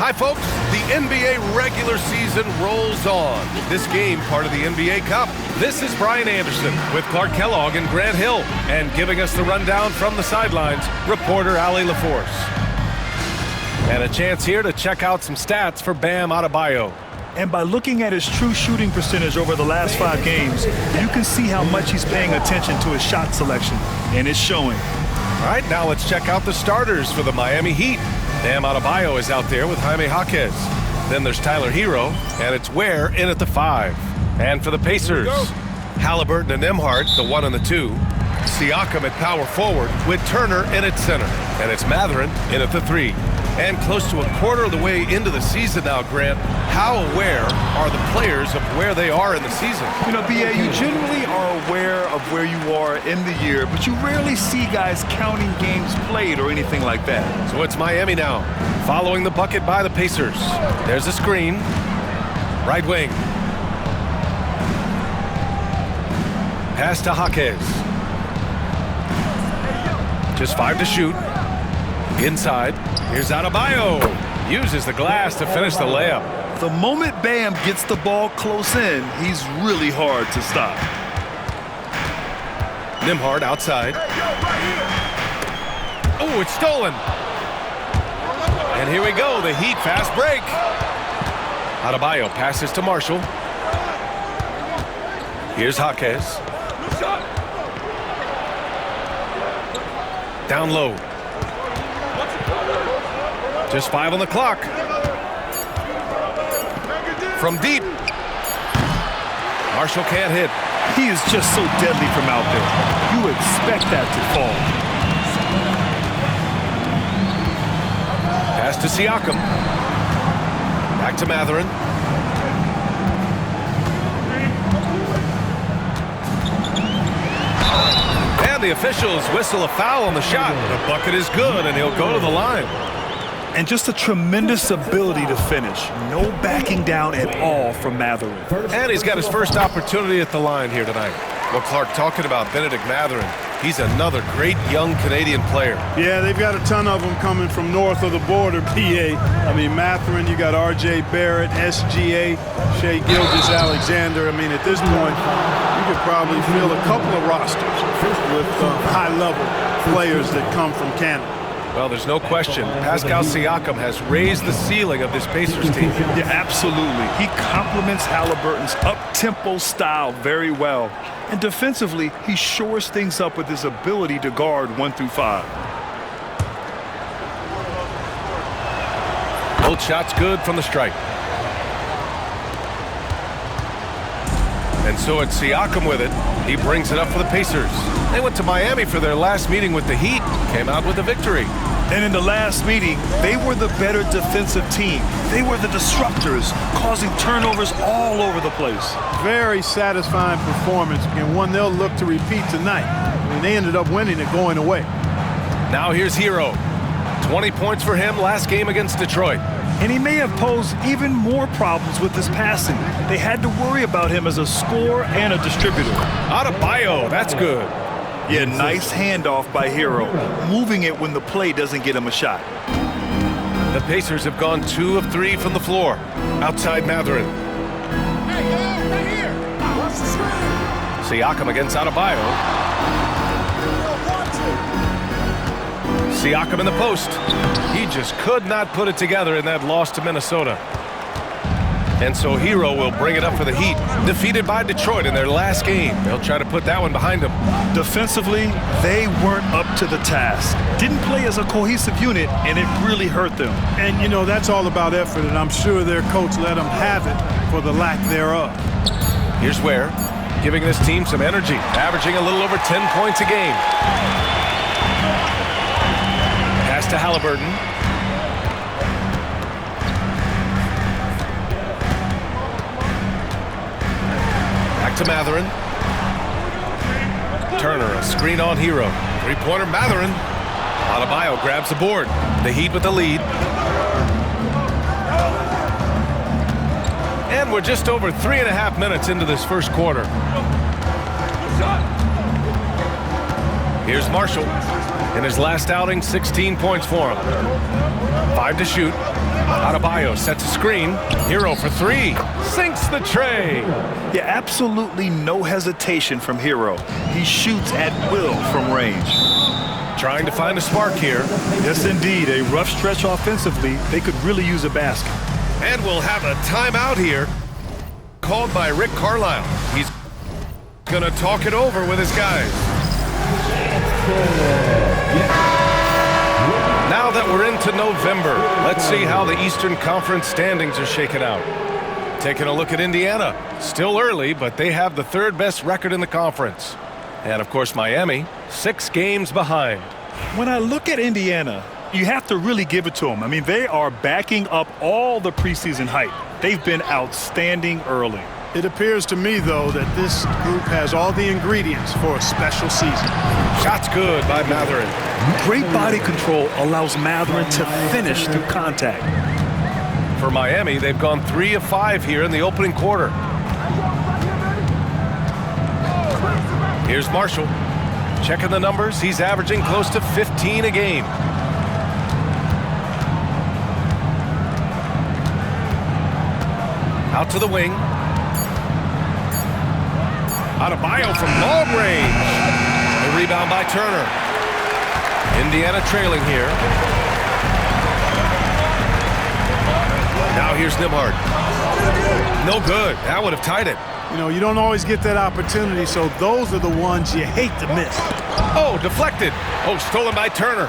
Hi, folks. The NBA regular season rolls on. This game, part of the NBA Cup. This is Brian Anderson with Clark Kellogg and Grant Hill. And giving us the rundown from the sidelines, reporter Allie LaForce. And a chance here to check out some stats for Bam Adebayo. And by looking at his true shooting percentage over the last 5 games, you can see how much he's paying attention to his shot selection. And it's showing. All right, now let's check out the starters for the Miami Heat. Bam Adebayo is out there with Jaime Jaquez. Then there's Tyler Hero, and it's Ware in at the 5. And for the Pacers, Halliburton and Nembhard, the 1 and the 2. Siakam at power forward with Turner in at center. And it's Mathurin in at the 3. And close to a quarter of the way into the season now, Grant, how aware are the players of where they are in the season? You know, B.A., you generally are aware of where you are in the year, but you rarely see guys counting games played or anything like that. So it's Miami now, following the bucket by the Pacers. There's a screen. Right wing. Pass to Jaquez. Just 5 to shoot. Inside, here's Adebayo. Uses the glass to finish the layup. The moment Bam gets the ball close in, he's really hard to stop. Nembhard outside. Oh, it's stolen. And here we go, the Heat fast break. Adebayo passes to Marshall. Here's Jaquez. Down low. Just 5 on the clock. From deep. Marshall can't hit. He is just so deadly from out there. You expect that to fall. Pass to Siakam. Back to Mathurin. And the officials whistle a foul on the shot. The bucket is good, and he'll go to the line. And just a tremendous ability to finish. No backing down at all from Mathurin. And he's got his first opportunity at the line here tonight. Well, Clark, talking about Benedict Mathurin, he's another great young Canadian player. Yeah, they've got a ton of them coming from north of the border, PA. I mean, Mathurin, you got R.J. Barrett, SGA, Shai Gilgeous-Alexander. I mean, at this point, you could probably fill a couple of rosters with high-level players that come from Canada. Well, there's no question. Pascal Siakam has raised the ceiling of this Pacers team. Yeah, absolutely. He complements Halliburton's up-tempo style very well. And defensively, he shores things up with his ability to guard 1 through 5. Both shots good from the stripe. And so it's Siakam with it. He brings it up for the Pacers. They went to Miami for their last meeting with the Heat. Came out with a victory. And in the last meeting, they were the better defensive team. They were the disruptors, causing turnovers all over the place. Very satisfying performance, and one they'll look to repeat tonight. I mean, they ended up winning it going away. Now here's Hero. 20 points for him last game against Detroit. And he may have posed even more problems with his passing. They had to worry about him as a scorer and a distributor. Adebayo, that's good. Yeah, nice handoff by Hero, moving it when the play doesn't get him a shot. The Pacers have gone 2 of 3 from the floor. Outside Mathurin. Siakam against Adebayo. Siakam in the post. He just could not put it together in that loss to Minnesota. And so Hero will bring it up for the Heat. Defeated by Detroit in their last game. They'll try to put that one behind them. Defensively, they weren't up to the task. Didn't play as a cohesive unit, and it really hurt them. And, you know, that's all about effort, and I'm sure their coach let them have it for the lack thereof. Here's Ware, giving this team some energy, averaging a little over 10 points a game. Pass to Halliburton. To Mathurin. Turner, a screen on Hero. Three-pointer Mathurin. Adebayo grabs the board. The Heat with the lead. And we're just over 3.5 minutes into this first quarter. Here's Marshall. In his last outing, 16 points for him. 5 to shoot. Adebayo sets a screen. Hero for 3. Sinks the tray. Yeah, absolutely no hesitation from Hero. He shoots at will from range. Trying to find a spark here. Yes, indeed. A rough stretch offensively. They could really use a basket. And we'll have a timeout here. Called by Rick Carlisle. He's going to talk it over with his guys. Now that we're into November, let's see how the Eastern Conference standings are shaken out. Taking a look at Indiana. Still early, but they have the 3rd best record in the conference. And, of course, Miami, 6 games behind. When I look at Indiana, you have to really give it to them. I mean, they are backing up all the preseason hype. They've been outstanding early. It appears to me, though, that this group has all the ingredients for a special season. Shots good by Mathurin. Great body control allows Mathurin to finish through contact. For Miami, they've gone 3 of 5 here in the opening quarter. Here's Marshall. Checking the numbers, he's averaging close to 15 a game. Out to the wing. Adebayo from long range. A rebound by Turner. Indiana trailing here. Now here's Nembhard. No good. That would have tied it. You know, you don't always get that opportunity, so those are the ones you hate to miss. Oh, deflected. Oh, stolen by Turner.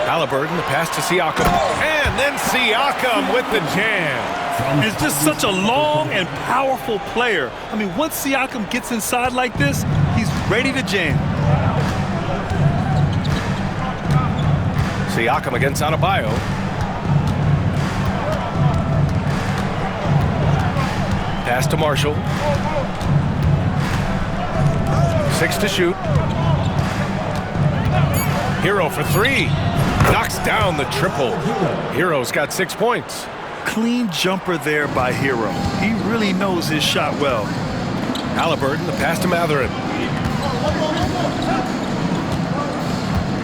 Halliburton, the pass to Siakam. And then Siakam with the jam. It's just such a long and powerful player. I mean, once Siakam gets inside like this, he's ready to jam. Siakam against Adebayo. Pass to Marshall. 6 to shoot. Hero for 3. Knocks down the triple. Hero's got 6 points. Clean jumper there by Hero. He really knows his shot well. Halliburton, the pass to Mathurin.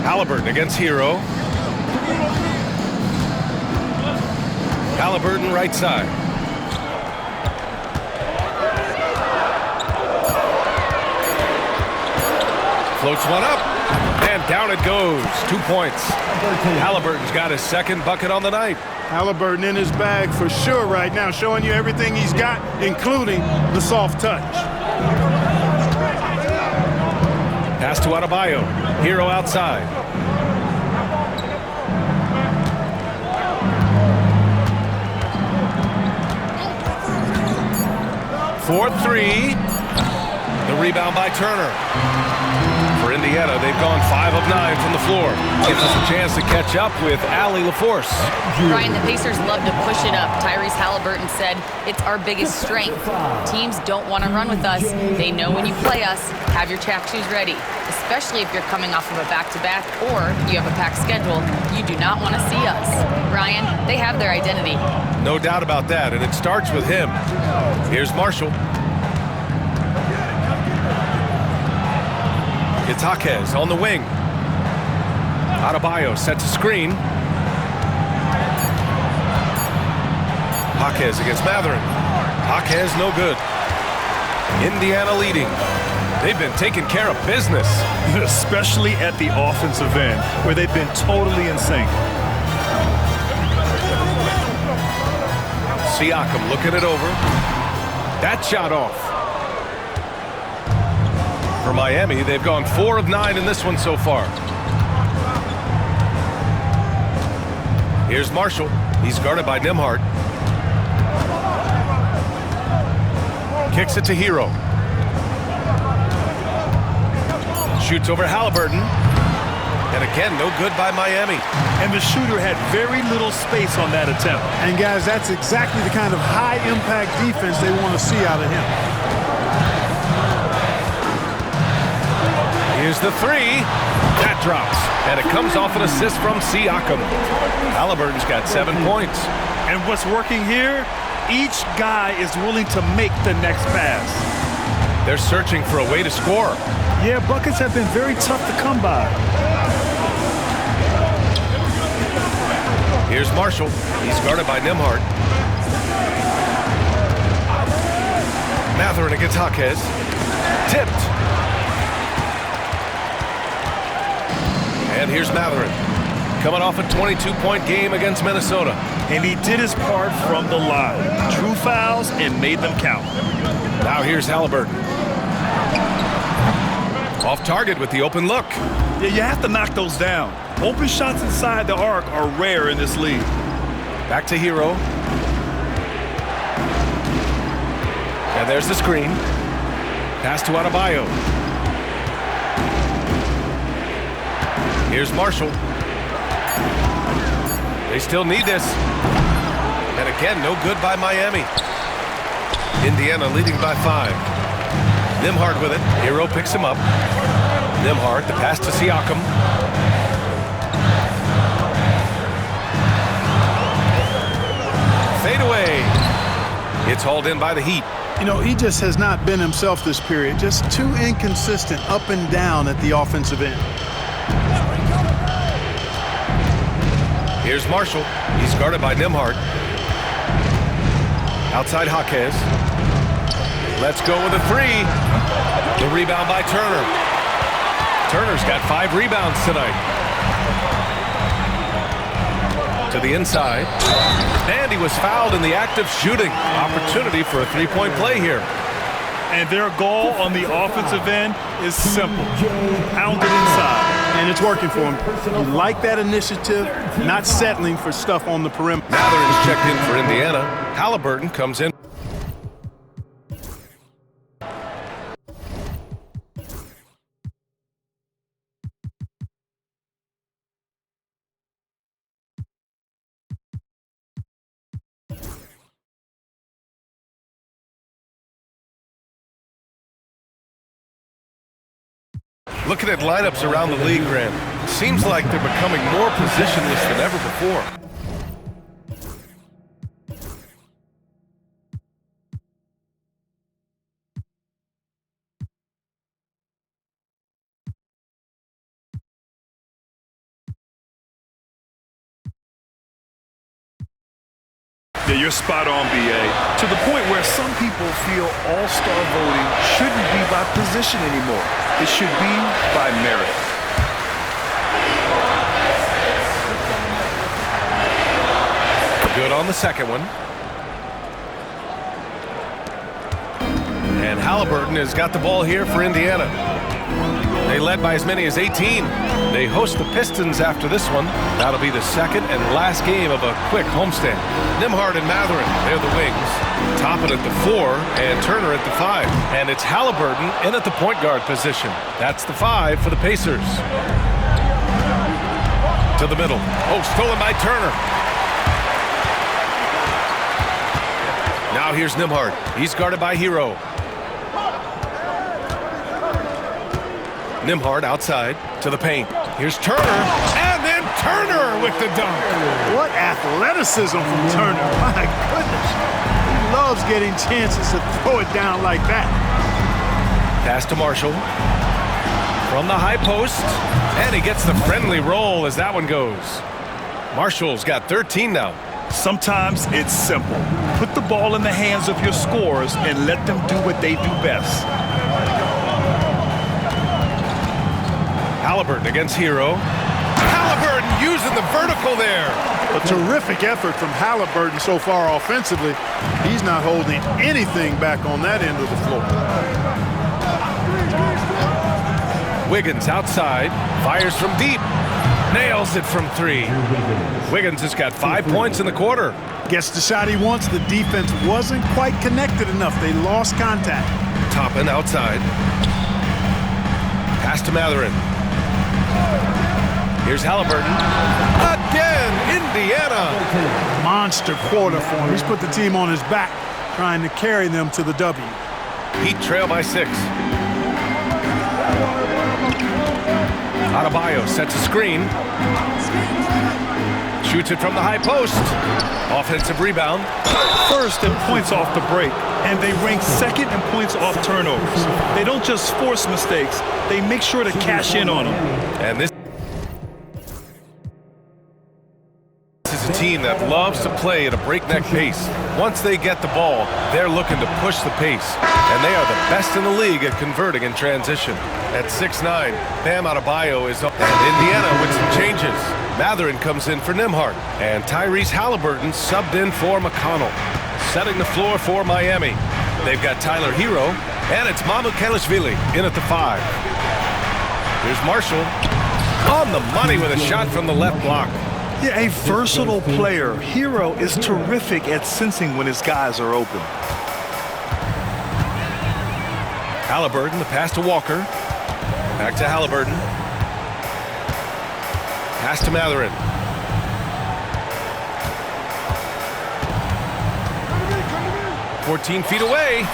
Halliburton against Hero. Halliburton right side. Floats one up, and down it goes. 2 points. Halliburton's got his 2nd bucket on the night. Halliburton in his bag for sure right now, showing you everything he's got, including the soft touch. Pass to Adebayo. Hero outside. For 3. The rebound by Turner. For Indiana, they've gone 5 of 9 from the floor. Gives us a chance to catch up with Allie LaForce. Brian, the Pacers love to push it up. Tyrese Halliburton said, it's our biggest strength. Teams don't want to run with us. They know when you play us, have your track shoes ready. Especially if you're coming off of a back-to-back or you have a packed schedule, you do not want to see us. Brian, they have their identity. No doubt about that, and it starts with him. Here's Marshall. It's Jaquez on the wing. Adebayo sets a screen. Jaquez against Mathurin. Jaquez no good. Indiana leading. They've been taking care of business. Especially at the offensive end, where they've been totally in sync. Siakam looking it over. That shot off. For Miami, they've gone 4 of 9 in this one so far. Here's Marshall. He's guarded by Nembhard. Kicks it to Hero. Shoots over Halliburton. And again, no good by Miami. And the shooter had very little space on that attempt. And guys, that's exactly the kind of high-impact defense they want to see out of him. Here's the 3. That drops. And it comes off an assist from Siakam. Halliburton's got 7 points. And what's working here? Each guy is willing to make the next pass. They're searching for a way to score. Yeah, buckets have been very tough to come by. Here's Marshall. He's guarded by Nembhard. Mathurin against Jaquez. Tipped. And here's Mathurin. Coming off a 22-point game against Minnesota. And he did his part from the line. Drew fouls and made them count. Now here's Haliburton. Off target with the open look. Yeah, you have to knock those down. Open shots inside the arc are rare in this league. Back to Hero. And there's the screen. Pass to Adebayo. Here's Marshall. They still need this. And again, no good by Miami. Indiana leading by 5. Nembhard with it. Hero picks him up. Nembhard, the pass to Siakam. Fade away. It's hauled in by the Heat. You know, he just has not been himself this period. Just too inconsistent up and down at the offensive end. Here's Marshall. He's guarded by Nembhard. Outside Jaquez. Let's go with a 3. The rebound by Turner. Turner's got 5 rebounds tonight. To the inside. And he was fouled in the act of shooting. Opportunity for a 3-point play here. And their goal on the offensive end is simple. Pound it inside. And it's working for him. You like that initiative, not settling for stuff on the perimeter. Matherin's checked in for Indiana. Haliburton comes in. Looking at lineups around the league, Grant, seems like they're becoming more positionless than ever before. Yeah, you're spot on, BA. To the point where some people feel all-star voting shouldn't be by position anymore. It should be by merit. Good on the second one. And Haliburton has got the ball here for Indiana. They led by as many as 18. They host the Pistons after this one. That'll be the second and last game of a quick homestand. Nembhard and Mathurin, they're the wings. Toppin at the 4 and Turner at the 5. And it's Haliburton in at the point guard position. That's the 5 for the Pacers. To the middle. Oh, stolen by Turner. Now here's Nembhard. He's guarded by Hero. Nembhard outside to the paint. Here's Turner, and then Turner with the dunk. What athleticism from Turner. My goodness. He loves getting chances to throw it down like that. Pass to Marshall. From the high post, and he gets the friendly roll as that one goes. Marshall's got 13 now. Sometimes it's simple. Put the ball in the hands of your scorers and let them do what they do best. Haliburton against Hero. Haliburton using the vertical there. A terrific effort from Haliburton so far offensively. He's not holding anything back on that end of the floor. Wiggins outside, fires from deep, nails it from 3. Wiggins has got 5 points in the quarter. Gets the shot he wants. The defense wasn't quite connected enough. They lost contact. Toppin outside. Pass to Mathurin. Here's Haliburton. Again, Indiana. Monster quarter for him. He's put the team on his back, trying to carry them to the W. Heat trail by 6. Adebayo sets a screen. Shoots it from the high post. Offensive rebound. First in points off the break, and they rank second in points off turnovers. They don't just force mistakes, they make sure to cash in on them. And this is a team that loves to play at a breakneck pace. Once they get the ball, they're looking to push the pace. And they are the best in the league at converting in transition. At 6'9", Bam Adebayo is up. And Indiana with some changes. Mathurin comes in for Nembhard. And Tyrese Halliburton subbed in for McConnell. Setting the floor for Miami. They've got Tyler Hero, and it's Mamukelashvili in at the 5. Here's Marshall on the money with a shot from the left block. Yeah, a versatile player. Hero is terrific at sensing when his guys are open. Halliburton, the pass to Walker. Back to Halliburton. Pass to Mathurin. – 14 feet away,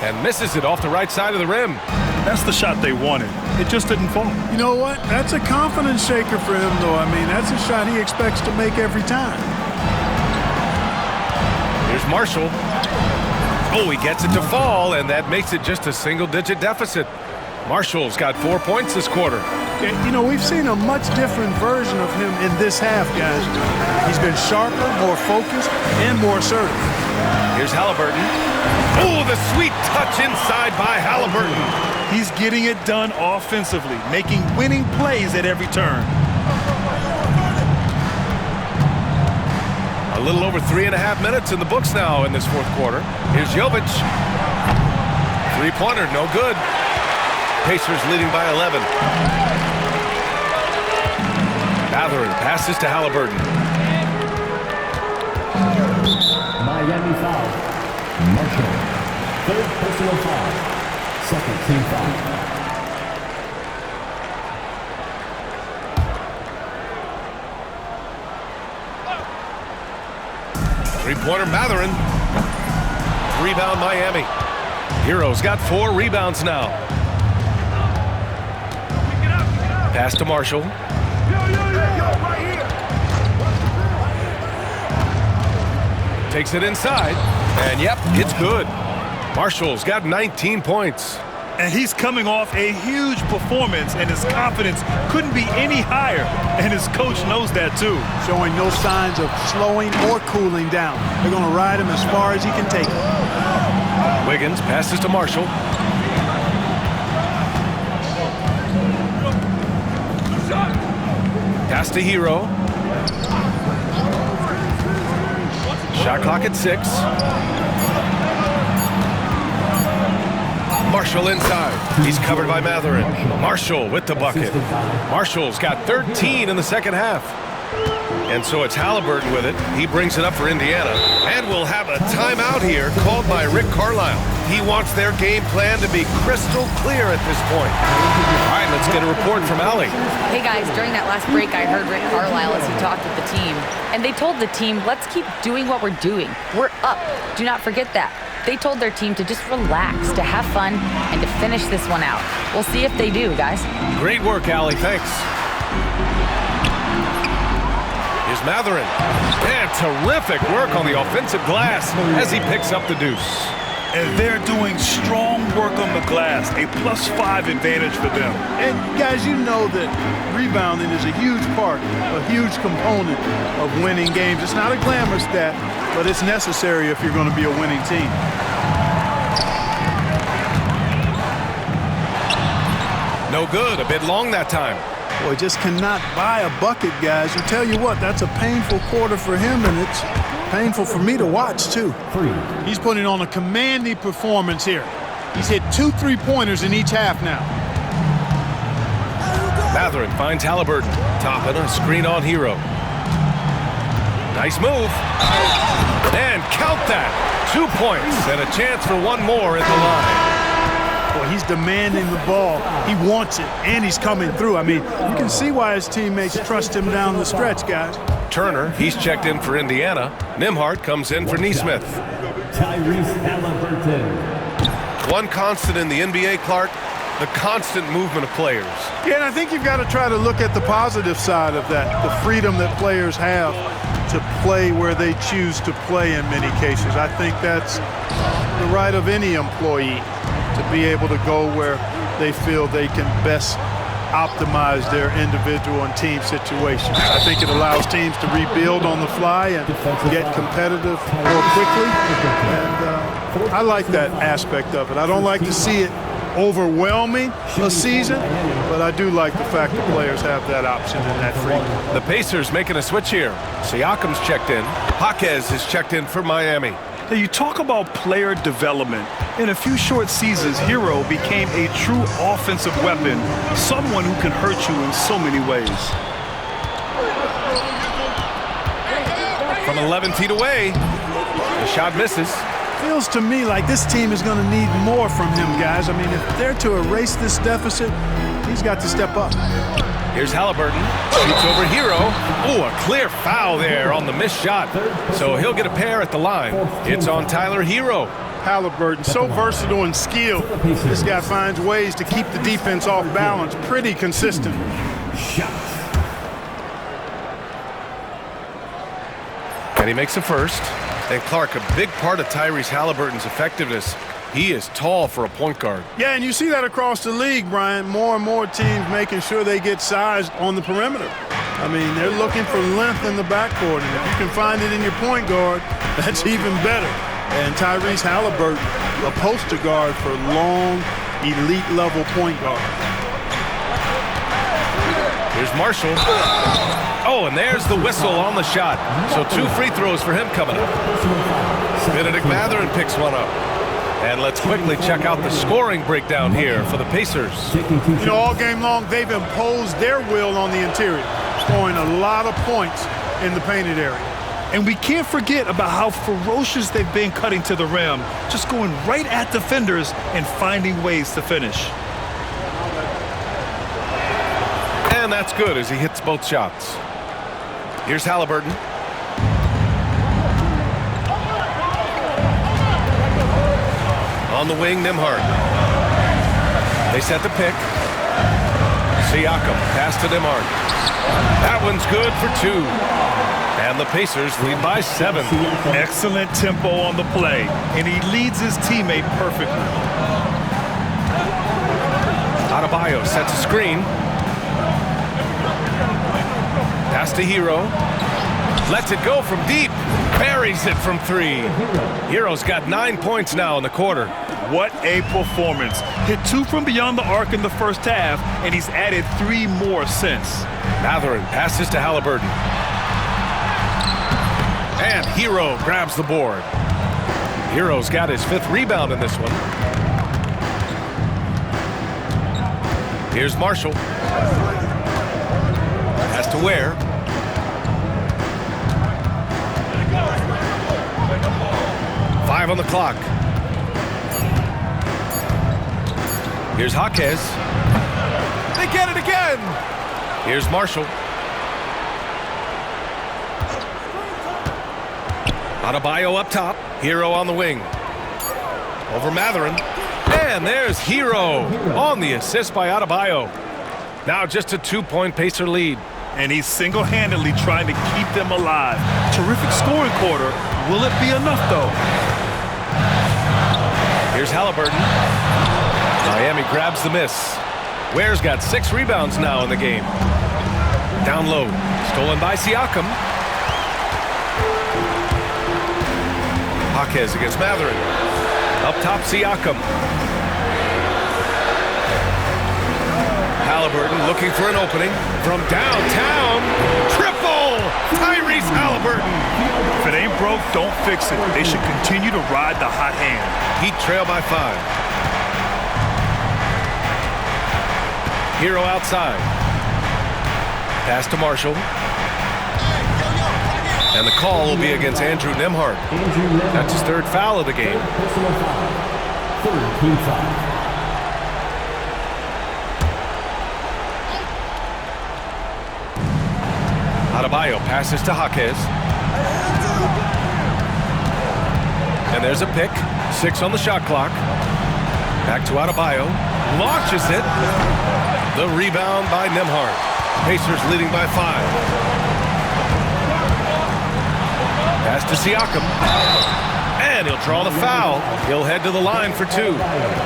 and misses it off the right side of the rim. That's the shot they wanted. It just didn't fall. You know what? That's a confidence shaker for him, though. I mean, that's a shot he expects to make every time. Here's Marshall. Oh, he gets it to fall, and that makes it just a single-digit deficit. Marshall's got 4 points this quarter. You know, we've seen a much different version of him in this half, guys. He's been sharper, more focused, and more assertive. Here's Halliburton. Oh, the sweet touch inside by Halliburton. He's getting it done offensively, making winning plays at every turn. A little over 3.5 minutes in the books now in this fourth quarter. Here's Jovic. Three-pointer, no good. Pacers leading by 11. Mathurin passes to Halliburton. Miami foul. Marshall. Third personal foul. Second team foul. Three-pointer Mathurin. Rebound Miami. Hero's got 4 rebounds now. Pass to Marshall. Takes it inside, and yep, it's good. Marshall's got 19 points. And he's coming off a huge performance, and his confidence couldn't be any higher. And his coach knows that too. Showing no signs of slowing or cooling down. They're going to ride him as far as he can take it. Wiggins passes to Marshall. Pass to Hero. Shot clock at 6. Marshall inside. He's covered by Mathurin. Marshall with the bucket. Marshall's got 13 in the second half. And so it's Halliburton with it. He brings it up for Indiana. And we'll have a timeout here called by Rick Carlisle. He wants their game plan to be crystal clear at this point. All right, let's get a report from Allie. Hey guys, during that last break, I heard Rick Carlisle as he talked with the team. And they told the team, let's keep doing what we're doing. We're up. Do not forget that. They told their team to just relax, to have fun, and to finish this one out. We'll see if they do, guys. Great work, Allie. Thanks. Here's Mathurin. And terrific work on the offensive glass as he picks up the deuce. And they're doing strong work on the glass, a +5 advantage for them. And guys, you know that rebounding is a huge part, a huge component of winning games. It's not a glamour stat, but it's necessary if you're going to be a winning team. No good, a bit long that time. Boy, just cannot buy a bucket, guys. And tell you what, that's a painful quarter for him, and it's painful for me to watch, too. He's putting on a commanding performance here. He's hit 2 3-pointers in each half now. Mathurin finds Halliburton. Topping a screen on Hero. Nice move. And count that. 2 points and a chance for one more at the line. Boy, he's demanding the ball. He wants it, and he's coming through. I mean, you can see why his teammates trust him down the stretch, guys. Turner, he's checked in for Indiana. Nembhard comes in for Nesmith. Tyrese Halliburton. One constant in the NBA, Clark, the constant movement of players. Yeah, and I think you've got to try to look at the positive side of that, the freedom that players have to play where they choose to play in many cases. I think that's the right of any employee to be able to go where they feel they can best optimize their individual and team situations. I think it allows teams to rebuild on the fly and get competitive more quickly. And I like that aspect of it. I don't like to see it overwhelming a season, but I do like the fact that players have that option and that freedom. The Pacers making a switch here. Siakam's checked in. Jaquez is checked in for Miami. Now, you talk about player development. In a few short seasons, Hero became a true offensive weapon, someone who can hurt you in so many ways. From 11 feet away, the shot misses. Feels to me like this team is going to need more from him, guys. I mean, if they're to erase this deficit, he's got to step up. Here's Halliburton, shoots over Hero. Oh, a clear foul there on the missed shot. So he'll get a pair at the line. It's on Tyler Hero. Halliburton, so versatile and skilled. This guy finds ways to keep the defense off balance pretty consistent. And he makes a first. And Clark, a big part of Tyrese Halliburton's effectiveness, he is tall for a point guard. Yeah, and you see that across the league, Brian. More and more teams making sure they get size on the perimeter. I mean, they're looking for length in the backcourt, and if you can find it in your point guard, that's even better. And Tyrese Halliburton, a poster guard for long, elite-level point guard. Here's Marshall. Oh, and there's the whistle on the shot. So 2 free throws for him coming up. Benedict Mathurin picks one up. And let's quickly check out the scoring breakdown here for the Pacers. You know, all game long, they've imposed their will on the interior, scoring a lot of points in the painted area. And we can't forget about how ferocious they've been cutting to the rim, just going right at defenders and finding ways to finish. And that's good as he hits both shots. Here's Halliburton. On the wing, Nembhard. They set the pick. Siakam, pass to Nembhard. That one's good for 2. And the Pacers lead by 7. Excellent tempo on the play, and he leads his teammate perfectly. Adebayo sets a screen. Pass to Hero. Lets it go from deep. Buries it from 3. Hero's got 9 points now in the quarter. What a performance. Hit 2 from beyond the arc in the first half, and he's added 3 more since. Mathurin passes to Halliburton. And Hero grabs the board. Hero's got his 5th rebound in this one. Here's Marshall. Has to Ware. Five on the clock. Here's Jaquez. They get it again. Here's Marshall. Adebayo up top. Hero on the wing. Over Mathurin. And there's Hero on the assist by Adebayo. Now just a 2-point Pacer lead. And he's single-handedly trying to keep them alive. Terrific scoring quarter. Will it be enough, though? Here's Halliburton. Miami grabs the miss. Ware's got 6 rebounds now in the game. Down low. Stolen by Siakam. Jaquez against Mathurin. Up top, Siakam. Halliburton looking for an opening from downtown. Triple! Tyrese Halliburton. If it ain't broke, don't fix it. They should continue to ride the hot hand. Heat trail by 5. Hero outside. Pass to Marshall. And the call will be against Andrew Nembhard. That's his 3rd foul of the game. Adebayo passes to Jaquez. And there's a pick. 6 on the shot clock. Back to Adebayo. launches it. The rebound by Nembhard. Pacers leading by 5. Pass to Siakam. And he'll draw the foul. He'll head to the line for 2.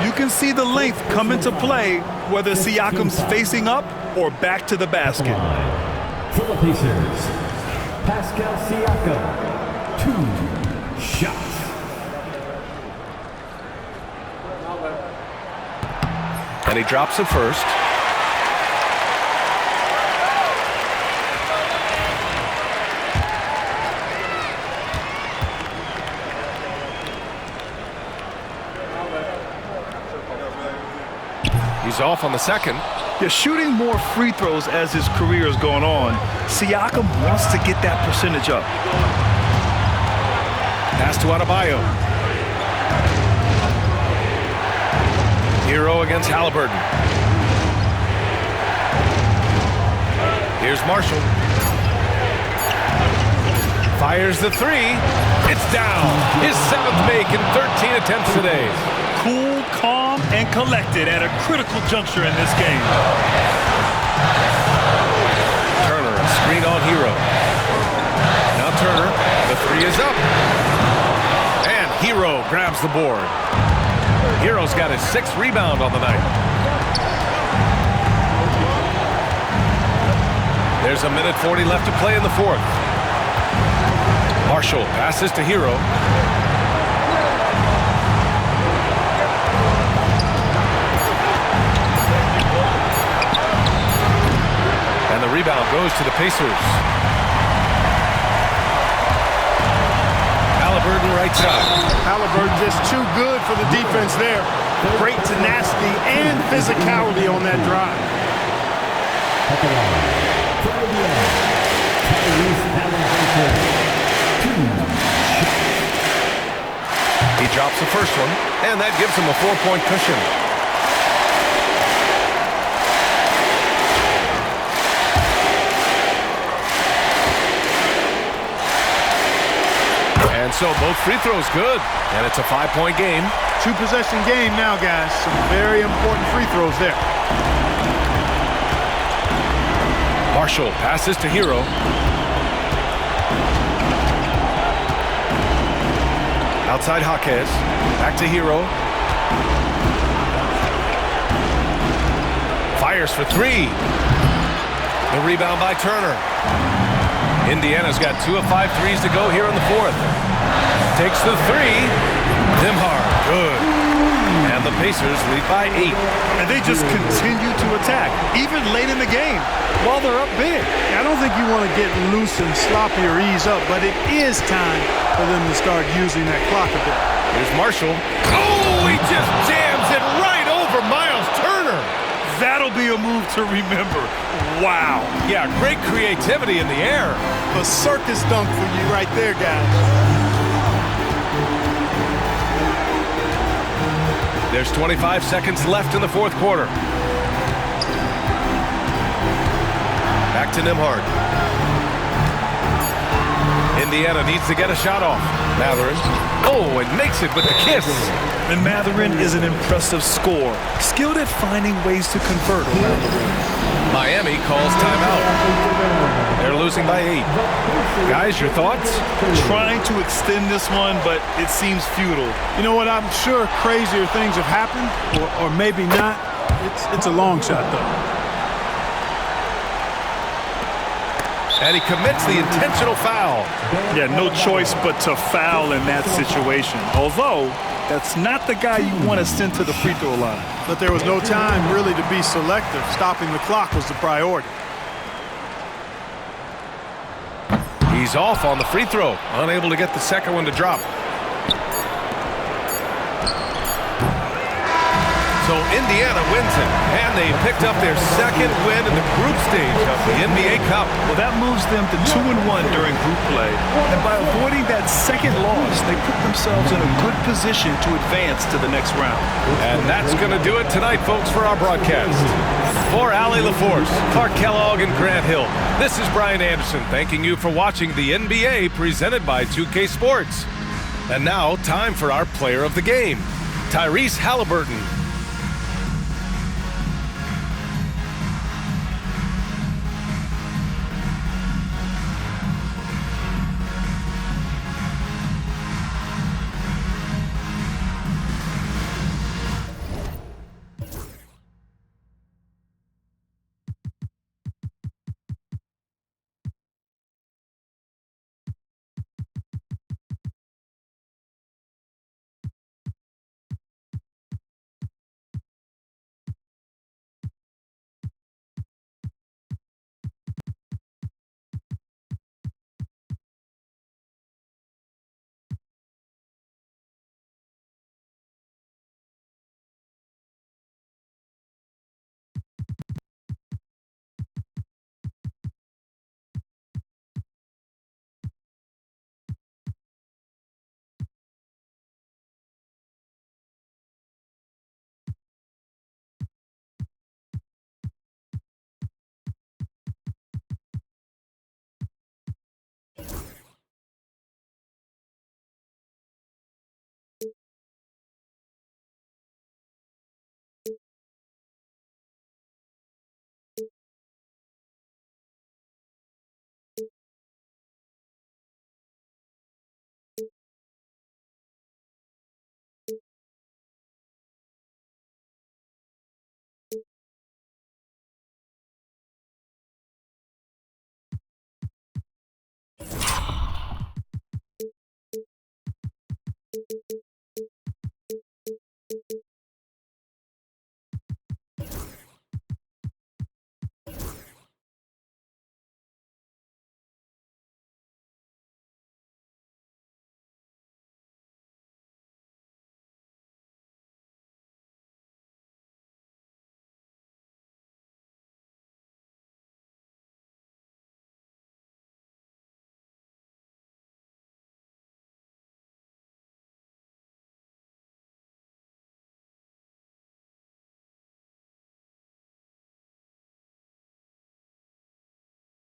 You can see the length come into play, whether Siakam's facing up or back to the basket. For the Pacers, Pascal Siakam, 2 shots. And he drops it first. He's off on the second. Yeah, shooting more free throws as his career is going on. Siakam wants to get that percentage up. Pass to Adebayo. Hero against Halliburton. Here's Marshall. Fires the 3. It's down. His 7th make in 13 attempts today. Cool, calm, and collected at a critical juncture in this game. Turner, a screen on Hero. Now Turner, the 3 is up. And Hero grabs the board. Hero's got his 6th rebound on the night. There's a minute 40 left to play in the 4th. Marshall passes to Hero. And the rebound goes to the Pacers. Halliburton right side. Halliburton just too good for the defense there. Great tenacity and physicality on that drive. At the line, for Indiana, Tyrese Halliburton, 2 shots. He drops the first one, and that gives him a 4-point cushion. And so both free throws good, and it's a 5-point game. 2-possession game now, guys. Some very important free throws there. Marshall passes to Hero. Outside Jaquez. Back to Hero. Fires for 3. The rebound by Turner. Indiana's got 2 of 5 threes to go here in the 4th. Takes the 3. Nembhard, good. And the Pacers lead by 8. And they just continue to attack, even late in the game, while they're up big. I don't think you want to get loose and sloppy or ease up, but it is time for them to start using that clock a bit. Here's Marshall. Oh, he just jams it right over Miles Turner. That'll be a move to remember. Wow. Yeah, great creativity in the air. A circus dunk for you right there, guys. There's 25 seconds left in the 4th quarter. Back to Nembhard. Indiana needs to get a shot off. Mathurin. Oh, and makes it with the kiss. And Mathurin is an impressive scorer, skilled at finding ways to convert. Miami calls timeout. They're losing by 8. Guys, your thoughts? Trying to extend this one, but it seems futile. You know what? I'm sure crazier things have happened, or maybe not. It's a long shot, though. And he commits the intentional foul. Yeah, no choice but to foul in that situation. Although, that's not the guy you want to send to the free throw line. But there was no time really to be selective. Stopping the clock was the priority. He's off on the free throw, unable to get the second one to drop. So Indiana wins it, and they picked up their 2nd win in the group stage of the NBA Cup. Well, that moves them to 2-1 during group play. And by avoiding that 2nd loss, they put themselves in a good position to advance to the next round. And that's going to do it tonight, folks, for our broadcast. For Allie LaForce, Clark Kellogg, and Grant Hill, this is Brian Anderson thanking you for watching the NBA presented by 2K Sports. And now, time for our player of the game, Tyrese Halliburton.